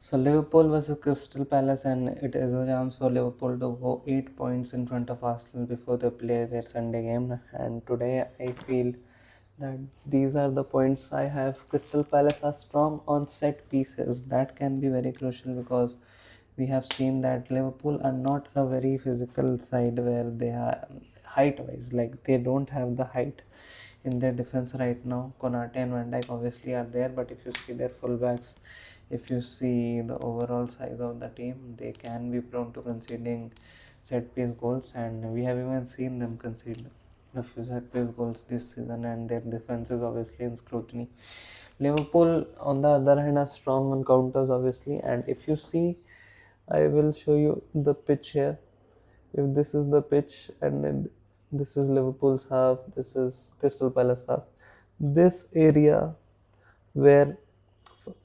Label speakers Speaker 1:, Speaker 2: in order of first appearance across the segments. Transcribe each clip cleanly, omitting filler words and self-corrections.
Speaker 1: So Liverpool versus Crystal Palace, and it is a chance for Liverpool to go 8 points in front of Arsenal before they play their Sunday game. And today I feel that these are the points I have. Crystal Palace are strong on set pieces. That can be very crucial because we have seen that Liverpool are not a very physical side where they are height wise, like they don't have the height in their defense right now. Konate and Van Dijk obviously are there, but if you see their fullbacks, if you see the overall size of the team, they can be prone to conceding set piece goals, and we have even seen them concede a few set piece goals this season, and their defense is obviously in scrutiny. Liverpool, on the other hand, are strong on counters, obviously, and if you see, I will show you the pitch here. If this is the pitch, and then this is Liverpool's half, this is Crystal Palace half. This area where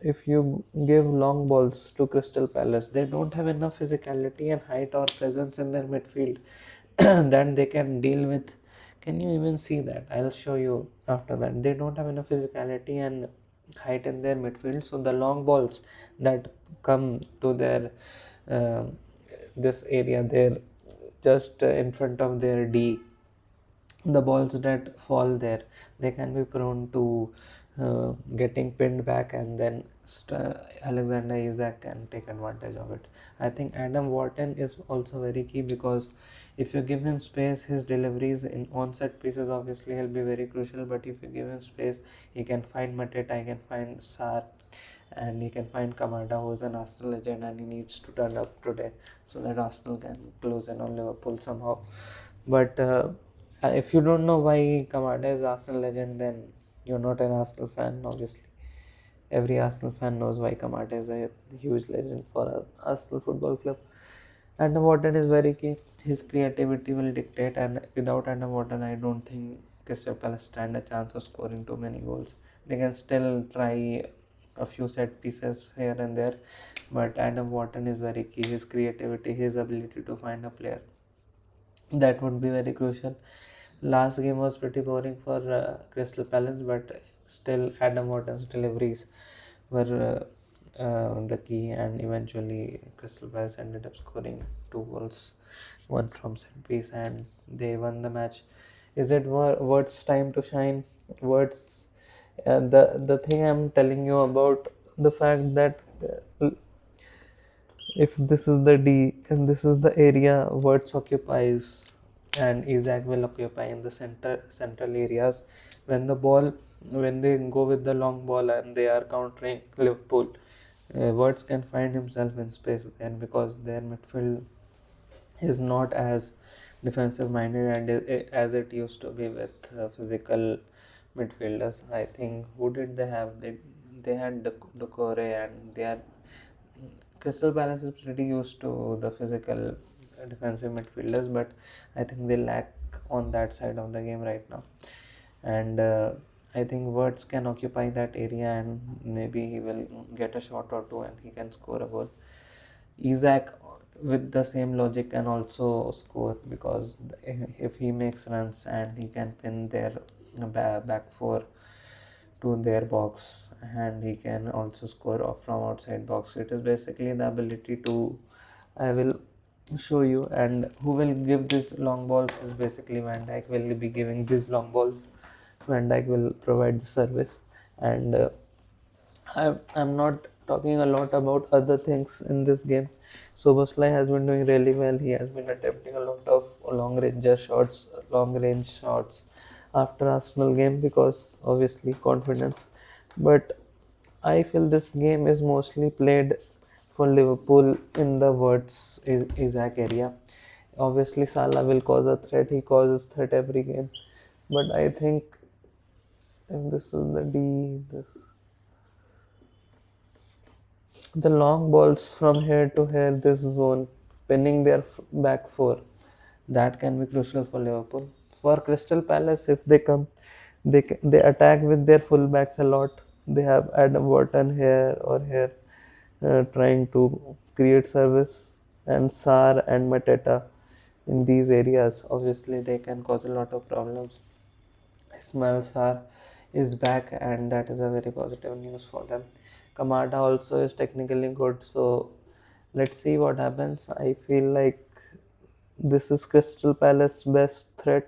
Speaker 1: if you give long balls to Crystal Palace, they don't have enough physicality and height or presence in their midfield that they can deal with. Can you even see that? I'll show you after that. They don't have enough physicality and height in their midfield, so the long balls that come to their uh, this area there, just in front of their D, the balls that fall there, they can be prone to getting pinned back, and then Alexander Isak can take advantage of it. I think Adam Wharton is also very key because if you give him space, his deliveries in on-set pieces obviously he'll be very crucial, but if you give him space, he can find Mateta, he can find Sar, and he can find Kamada, who is an Arsenal legend, and he needs to turn up today so that Arsenal can close in on Liverpool somehow. But if you don't know why Kamada is Arsenal legend, then you're not an Arsenal fan, obviously. Every Arsenal fan knows why Kamada is a huge legend for Arsenal Football Club. Adam Wharton is very key. His creativity will dictate, and without Adam Wharton, I don't think Crystal Palace stand a chance of scoring too many goals. They can still try a few set pieces here and there, but Adam Wharton is very key. His creativity, his ability to find a player, that would be very crucial. Last game was pretty boring for Crystal Palace, but still Adam Wharton's deliveries were the key, and eventually Crystal Palace ended up scoring 2 goals, one from set piece, and they won the match. Is it Ward's time to shine? Ward's the thing I'm telling you about the fact that if this is the D and this is the area Wirtz occupies and Isaac will occupy in the central areas, when they go with the long ball and they are countering Liverpool, Wirtz can find himself in space then because their midfield is not as defensive minded and as it used to be with physical midfielders. I think who did they have? They had Decore, and they are Crystal Palace is pretty used to the physical defensive midfielders, but I think they lack on that side of the game right now. And I think Wirtz can occupy that area, and maybe he will get a shot or two and he can score a goal. Isaac, with the same logic, can also score because if he makes runs and he can pin their back four to their box, and he can also score off from outside box. So it is basically the ability to, I will show you, and who will give these long balls is basically Van Dijk will be giving these long balls. Van Dijk will provide the service, and I'm not talking a lot about other things in this game. Soboslai has been doing really well. He has been attempting a lot of long range shots after Arsenal game because obviously confidence. But I feel this game is mostly played for Liverpool in the words Isaac area. Obviously, Salah will cause a threat. He causes threat every game. But I think if this is the D, the long balls from here to here, this zone, pinning their back four, that can be crucial for Liverpool. For Crystal Palace, if they come, they attack with their fullbacks a lot. They have Adam Wharton here or here, trying to create service, and Sar and Mateta in these areas. Obviously, they can cause a lot of problems. Ismail Sarr is back, and that is a very positive news for them. Kamada also is technically good. So let's see what happens. I feel like this is Crystal Palace's best threat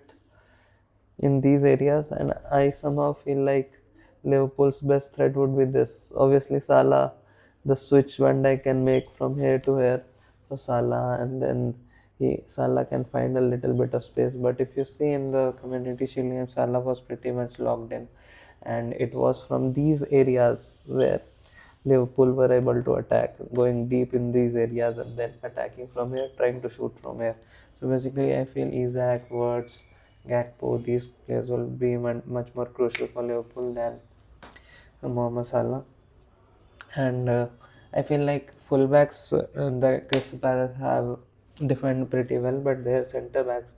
Speaker 1: in these areas, and I somehow feel like Liverpool's best threat would be this. Obviously, Salah, the switch Van Dijk can make from here to here for Salah, and then Salah can find a little bit of space. But if you see in the Community Shield game, Salah was pretty much locked in, and it was from these areas where Liverpool were able to attack, going deep in these areas and then attacking from here, trying to shoot from here. So basically, I feel Isaac, Wirtz, Gakpo, these players will be much more crucial for Liverpool than Mohamed Salah. And I feel like fullbacks, the Crystal Palace have defended pretty well, but their centre backs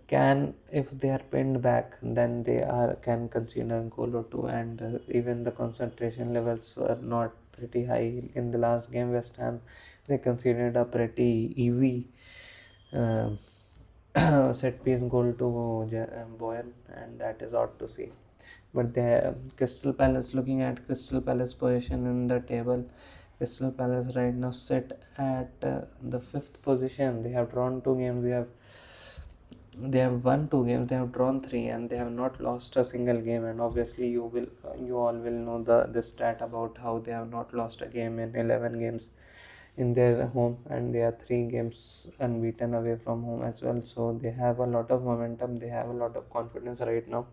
Speaker 1: can, if they are pinned back, then they are can concede a goal or two, and even the concentration levels were not pretty high in the last game. West Ham, they conceded a pretty easy uh, set piece goal to Boyan, and that is odd to see. But the Crystal Palace, looking at Crystal Palace position in the table, Crystal Palace right now sit at the fifth position. They have drawn two games. They have won two games. They have drawn three, and they have not lost a single game. And obviously, you all will know the stat about how they have not lost a game in 11 games in their home, and they are 3 games unbeaten away from home as well. So they have a lot of momentum. They have a lot of confidence right now,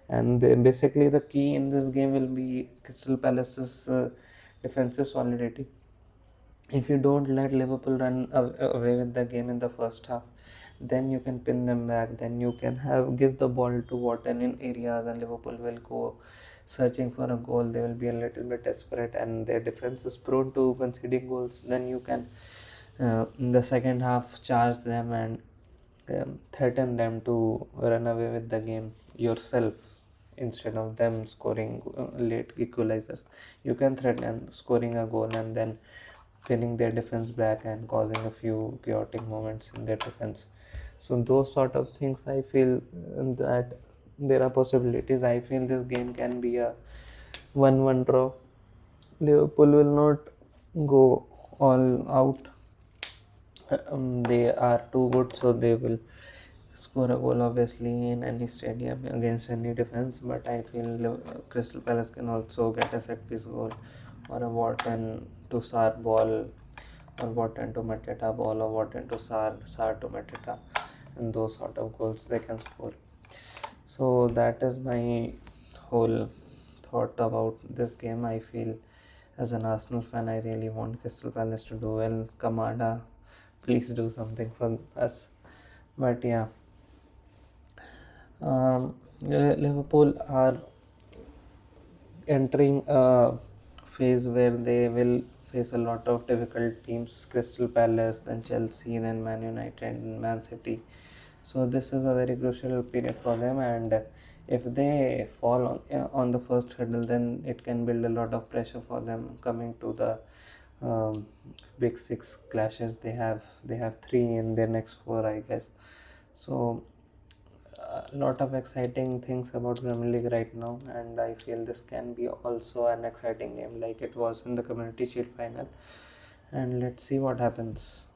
Speaker 1: and basically the key in this game will be Crystal Palace's defensive solidity. If you don't let Liverpool run away with the game in the first half, then you can pin them back. Then you can give the ball to Wharton in areas, and Liverpool will go searching for a goal. They will be a little bit desperate, and their defense is prone to conceding goals. Then you can, in the second half, charge them and threaten them to run away with the game yourself instead of them scoring late equalizers. You can threaten scoring a goal and then pinning their defense back and causing a few chaotic moments in their defense. So those sort of things, I feel that there are possibilities. I feel this game can be a 1-1 draw. Liverpool will not go all out. They are too good, so they will score a goal obviously in any stadium against any defense. But I feel Crystal Palace can also get a set piece goal, or a Wharton to Sar ball, or Wharton to Mateta ball, or Wharton to Sar to Mateta, and those sort of goals they can score. So that is my whole thought about this game. I feel as an Arsenal fan, I really want Crystal Palace to do well. Kamada, please do something for us. But yeah, Liverpool are entering a phase where they will face a lot of difficult teams: Crystal Palace, then Chelsea, then Man United, and Man City. So this is a very crucial period for them, and if they fall on the first hurdle, then it can build a lot of pressure for them coming to the um, big six clashes they have 3 in their next 4, I guess. So a lot of exciting things about Premier League right now, and I feel this can be also an exciting game like it was in the Community Shield final. And let's see what happens.